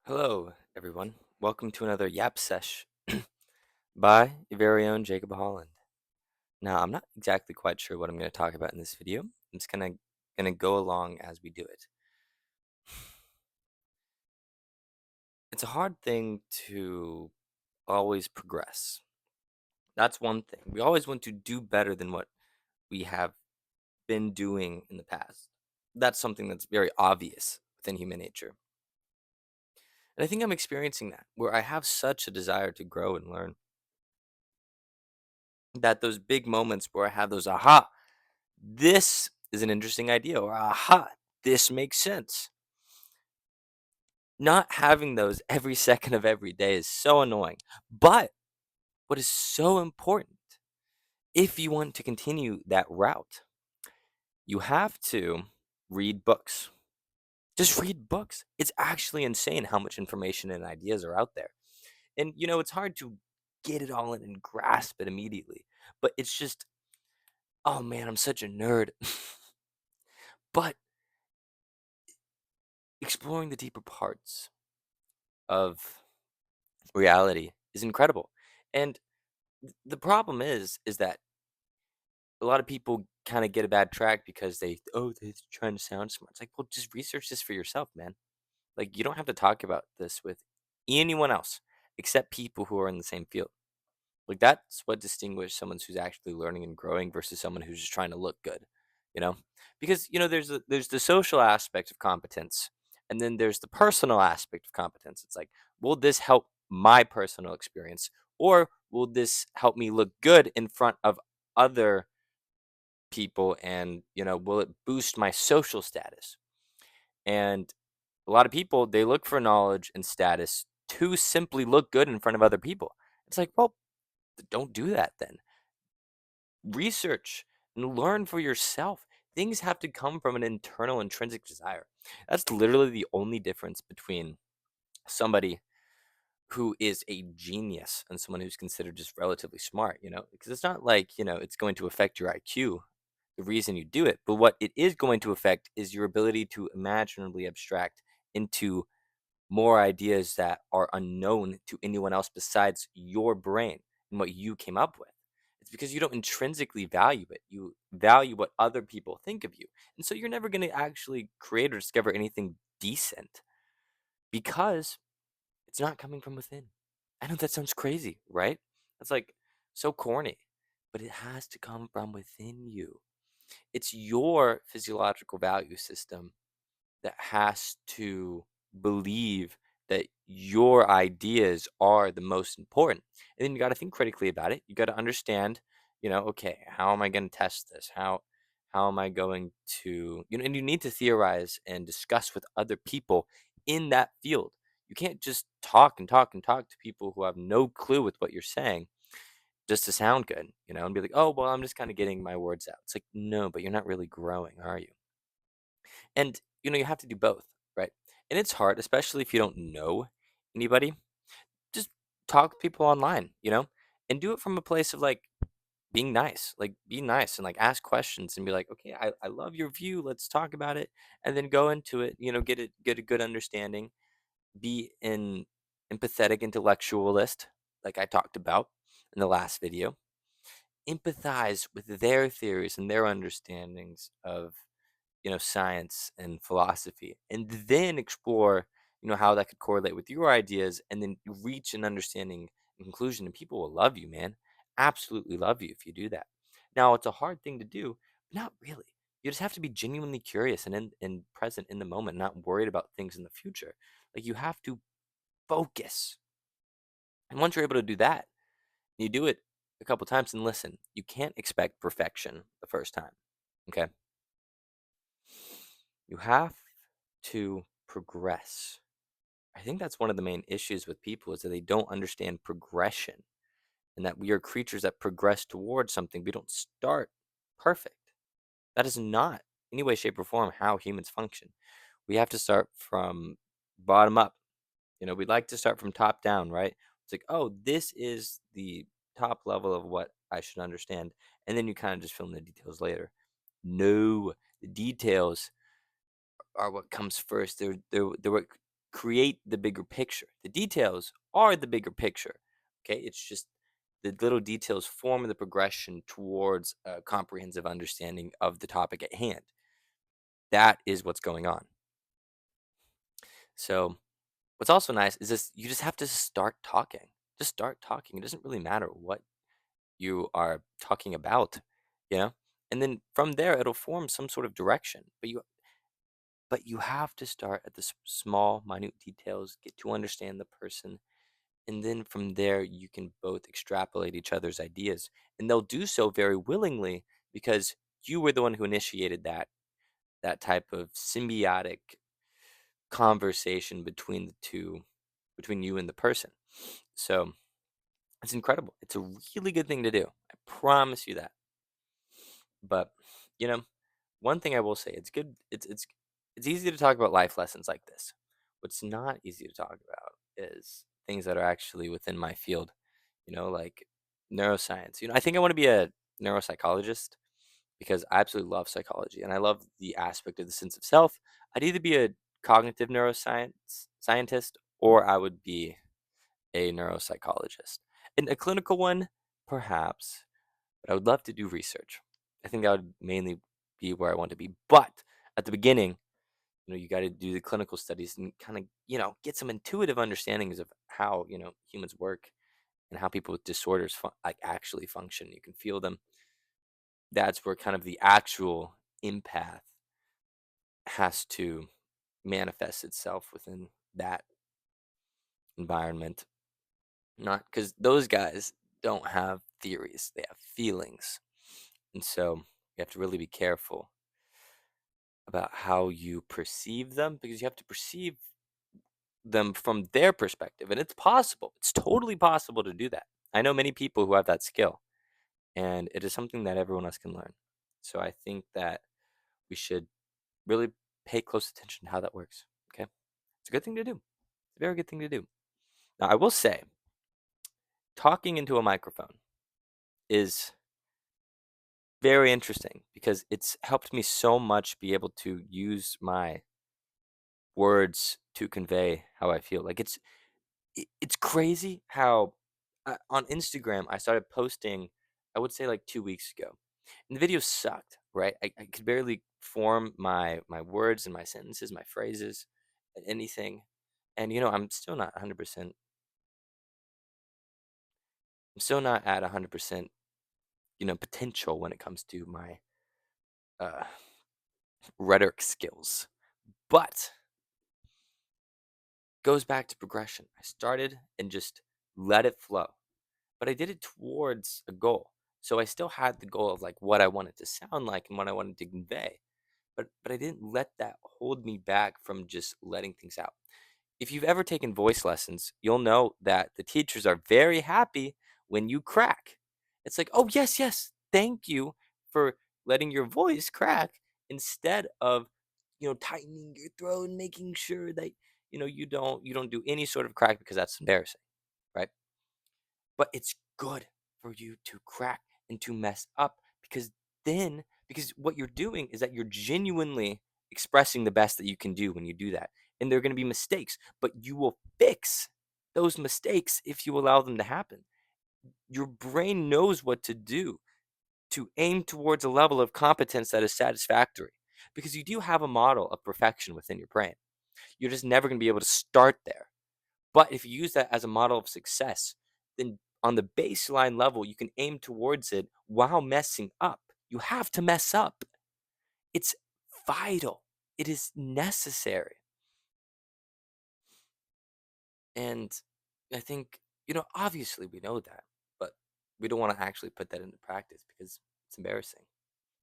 Hello, everyone. Welcome to another Yap Sesh by your very own Jacob Holland. Now, I'm not exactly quite sure what I'm going to talk about in this video. I'm just gonna go along as we do it. It's a hard thing to always progress. That's one thing. We always want to do better than what we have been doing in the past. That's something that's very obvious within human nature. And I think I'm experiencing that, where I have such a desire to grow and learn that those big moments where I have those aha, this is an interesting idea, or aha, this makes sense. Not having those every second of every day is so annoying. But what is so important, if you want to continue that route, you have to read books. Just read books. It's actually insane how much information and ideas are out there. And, it's hard to get it all in and grasp it immediately. But it's just, oh man, I'm such a nerd. But exploring the deeper parts of reality is incredible. And the problem is that a lot of people kind of get a bad track because they're trying to sound smart. It's like, well, just research this for yourself, man. Like you don't have to talk about this with anyone else except people who are in the same field. Like that's what distinguishes someone who's actually learning and growing versus someone who's just trying to look good, you know? Because there's the social aspect of competence, and then there's the personal aspect of competence. It's like, will this help my personal experience, or will this help me look good in front of other people, and will it boost my social status? And a lot of people, they look for knowledge and status to simply look good in front of other people. It's like, well, don't do that then. Research and learn for yourself. Things have to come from an internal intrinsic desire. That's literally the only difference between somebody who is a genius and someone who's considered just relatively smart, because it's not like, it's going to affect your IQ, the reason you do it, but what it is going to affect is your ability to imaginably abstract into more ideas that are unknown to anyone else besides your brain and what you came up with. It's because you don't intrinsically value it. You value what other people think of you. And so you're never going to actually create or discover anything decent because it's not coming from within. I know that sounds crazy, right? That's like so corny, but it has to come from within you. It's your physiological value system that has to believe that your ideas are the most important. And then you got to think critically about it. You got to understand, okay, how am I going to test this? How am I going to, and you need to theorize and discuss with other people in that field. You can't just talk and talk and talk to people who have no clue with what you're saying just to sound good, and be like, "Oh, well, I'm just kind of getting my words out." It's like, "No, but you're not really growing, are you?" And, you have to do both, right? And it's hard, especially if you don't know anybody. Just talk to people online, and do it from a place of like being nice. Like, be nice and like ask questions and be like, okay, I love your view. Let's talk about it. And then go into it, get a good understanding. Be an empathetic intellectualist, like I talked about in the last video. Empathize with their theories and their understandings of science and philosophy, and then explore, how that could correlate with your ideas, and then reach an understanding and conclusion. And people will love you, man. Absolutely love you if you do that. Now, it's a hard thing to do, but not really. You just have to be genuinely curious and present in the moment, not worried about things in the future. Like you have to focus. And once you're able to do that, you do it a couple times, and listen, you can't expect perfection the first time. Okay. You have to progress. I think that's one of the main issues with people is that they don't understand progression, and that we are creatures that progress towards something. We don't start perfect. That is not any way, shape, or form how humans function. We have to start from bottom up. We like to start from top down, right? It's like, oh, this is the top level of what I should understand. And then you kind of just fill in the details later. No, the details are what comes first. They're what create the bigger picture. The details are the bigger picture. Okay, it's just the little details form the progression towards a comprehensive understanding of the topic at hand. That is what's going on. So, what's also nice is this: you just have to start talking. Just start talking. It doesn't really matter what you are talking about, you know? And then from there it'll form some sort of direction. But you have to start at the small, minute details, get to understand the person, and then from there you can both extrapolate each other's ideas. And they'll do so very willingly because you were the one who initiated that type of symbiotic conversation between the two, between you and the person. So it's incredible. It's a really good thing to do. I promise you that. But you know, one thing I will say, it's good. It's easy to talk about life lessons like this. What's not easy to talk about is things that are actually within my field. Like neuroscience. I think I want to be a neuropsychologist because I absolutely love psychology and I love the aspect of the sense of self. I'd either be a cognitive neuroscience scientist or I would be a neuropsychologist. And a clinical one, perhaps, but I would love to do research. I think that would mainly be where I want to be. But at the beginning, you got to do the clinical studies and kind of, get some intuitive understandings of how, humans work and how people with disorders like actually function. You can feel them. That's where kind of the actual empath has to manifest itself within that environment. Not because those guys don't have theories, they have feelings. And so you have to really be careful about how you perceive them because you have to perceive them from their perspective. And it's possible, it's totally possible to do that. I know many people who have that skill, and it is something that everyone else can learn. So I think that we should really pay close attention to how that works. Okay. It's a good thing to do. It's a very good thing to do. Now, I will say, talking into a microphone is very interesting because it's helped me so much be able to use my words to convey how I feel. Like it's crazy how on Instagram I started posting, I would say like 2 weeks ago, and the video sucked. Right, I could barely form my words and my sentences, my phrases, and anything. And I'm still not 100%. I'm still not at 100%. Potential when it comes to my uh, rhetoric skills, but goes back to progression. I started and just let it flow. But I did it towards a goal. So I still had the goal of like what I wanted to sound like and what I wanted to convey. But I didn't let that hold me back from just letting things out. If you've ever taken voice lessons, you'll know that the teachers are very happy when you crack. It's like, "Oh, yes, yes. Thank you for letting your voice crack instead of, tightening your throat and making sure that, you don't do any sort of crack because that's embarrassing, right? But it's good for you to crack and to mess up because what you're doing is that you're genuinely expressing the best that you can do when you do that. And there are going to be mistakes, but you will fix those mistakes if you allow them to happen. Your brain knows what to do to aim towards a level of competence that is satisfactory because you do have a model of perfection within your brain. You're just never going to be able to start there. But if you use that as a model of success, then on the baseline level, you can aim towards it while messing up. You have to mess up. It's vital. It is necessary. And I think, obviously we know that, but we don't want to actually put that into practice because it's embarrassing,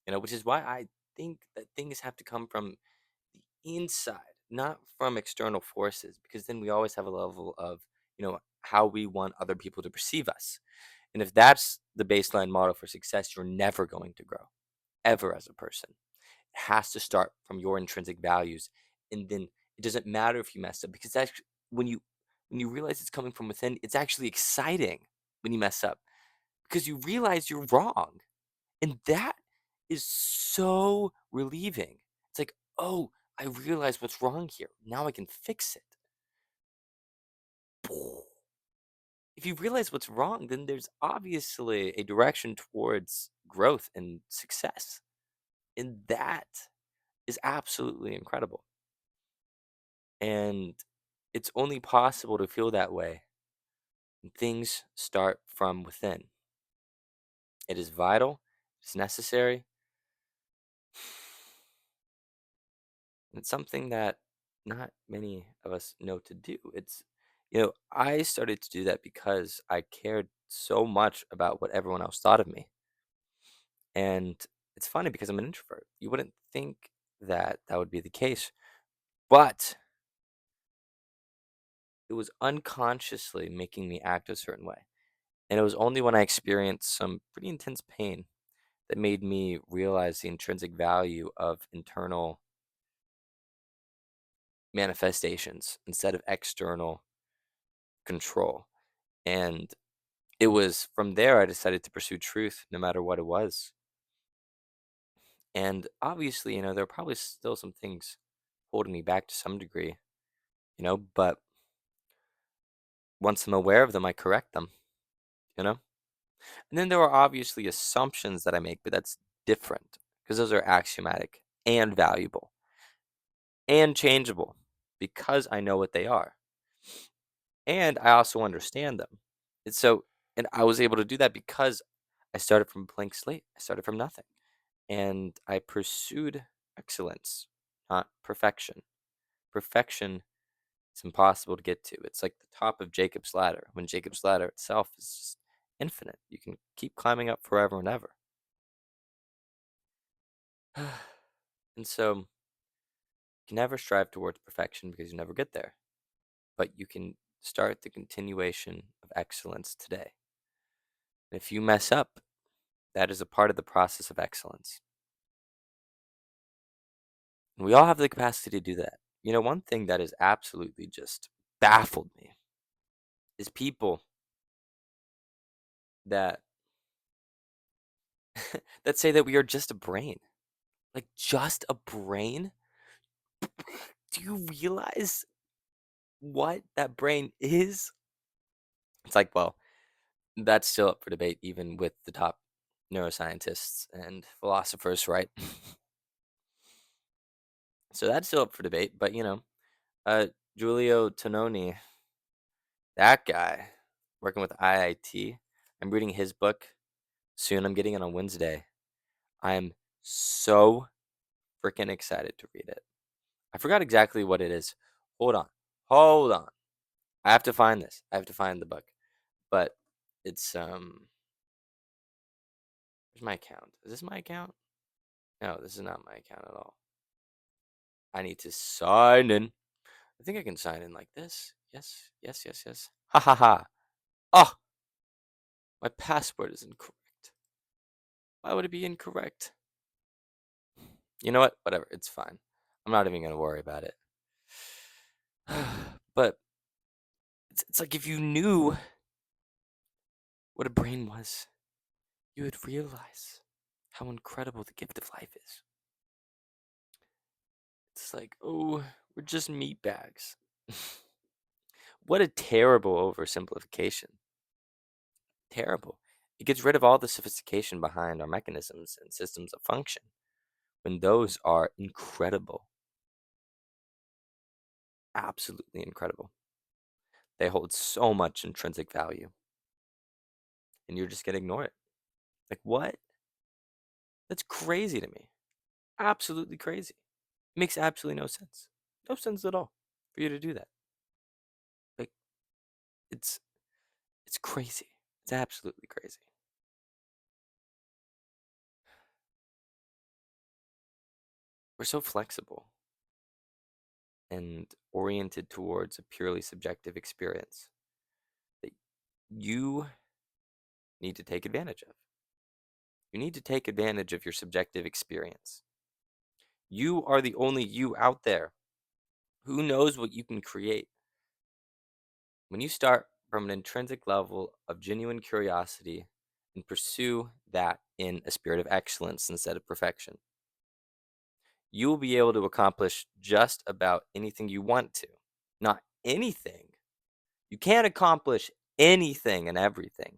which is why I think that things have to come from the inside, not from external forces, because then we always have a level of, how we want other people to perceive us. And if that's the baseline model for success, you're never going to grow ever as a person. It has to start from your intrinsic values. And then it doesn't matter if you mess up because that's when you realize it's coming from within, it's actually exciting when you mess up because you realize you're wrong. And that is so relieving. It's like, oh, I realize what's wrong here. Now I can fix it. If you realize what's wrong, then there's obviously a direction towards growth and success. And that is absolutely incredible. And it's only possible to feel that way when things start from within. It is vital, it's necessary, and it's something that not many of us know to do. I started to do that because I cared so much about what everyone else thought of me. And it's funny because I'm an introvert. You wouldn't think that that would be the case, but it was unconsciously making me act a certain way. And it was only when I experienced some pretty intense pain that made me realize the intrinsic value of internal manifestations instead of external control. And it was from there I decided to pursue truth no matter what it was. And obviously, there are probably still some things holding me back to some degree, but once I'm aware of them, I correct them, you know? And then there are obviously assumptions that I make, but that's different because those are axiomatic and valuable and changeable because I know what they are. And I also understand them. And I was able to do that because I started from a blank slate. I started from nothing. And I pursued excellence, not perfection. Perfection is impossible to get to. It's like the top of Jacob's ladder, when Jacob's ladder itself is just infinite. You can keep climbing up forever and ever. And so you can never strive towards perfection because you never get there. But you can start the continuation of excellence today. And if you mess up, that is a part of the process of excellence. And we all have the capacity to do that. One thing that has absolutely just baffled me is people that that say that we are just a brain. Like just a brain? Do you realize what that brain is? It's like, well, that's still up for debate even with the top neuroscientists and philosophers, right? So that's still up for debate, but uh Giulio Tononi, that guy working with IIT. I'm reading his book soon. I'm getting it on Wednesday. I'm so freaking excited to read it. I forgot exactly what it is. Hold on. Hold on. I have to find this. I have to find the book. But it's where's my account? Is this my account? No, this is not my account at all. I need to sign in. I think I can sign in like this. Yes, yes, yes, yes. Ha ha ha. Oh, my password is incorrect. Why would it be incorrect? You know what? Whatever. It's fine. I'm not even gonna worry about it. But it's like if you knew what a brain was, you would realize how incredible the gift of life is. It's like, oh, we're just meat bags. What a terrible oversimplification. Terrible. It gets rid of all the sophistication behind our mechanisms and systems of function when those are incredible. Absolutely incredible. They hold so much intrinsic value, and you're just going to ignore it. Like, what? That's crazy to me. Absolutely crazy. It makes absolutely no sense. No sense at all for you to do that. Like, it's it's crazy. It's absolutely crazy. We're so flexible and oriented towards a purely subjective experience that you need to take advantage of. You need to take advantage of your subjective experience. You are the only you out there. Who knows what you can create? When you start from an intrinsic level of genuine curiosity and pursue that in a spirit of excellence instead of perfection, you will be able to accomplish just about anything you want to. Not anything. You can't accomplish anything and everything,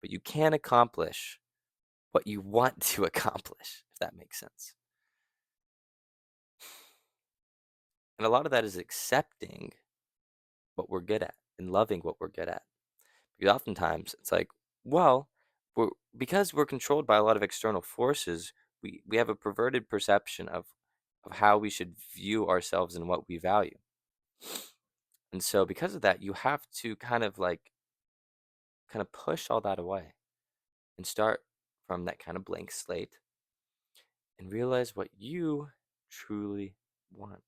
but you can accomplish what you want to accomplish, if that makes sense. And a lot of that is accepting what we're good at and loving what we're good at. Because oftentimes it's like, well, because we're controlled by a lot of external forces, we have a perverted perception of how we should view ourselves and what we value. And so because of that, you have to kind of push all that away and start from that kind of blank slate and realize what you truly want.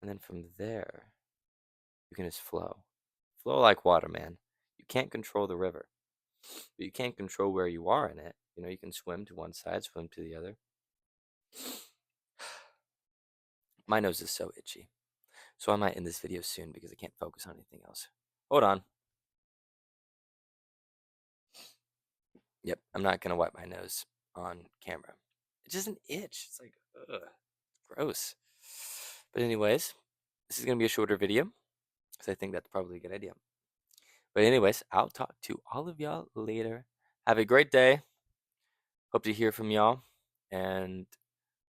And then from there, you can just flow. Flow like water, man. You can't control the river, but you can't control where you are in it. You know, you can swim to one side, swim to the other. My nose is so itchy. So I might end this video soon because I can't focus on anything else. Hold on. Yep, I'm not gonna wipe my nose on camera. It's just an itch. It's like, ugh, gross. But anyways, this is gonna be a shorter video because I think that's probably a good idea. But anyways, I'll talk to all of y'all later. Have a great day. Hope to hear from y'all and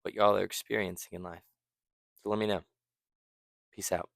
what y'all are experiencing in life. So let me know. Peace out.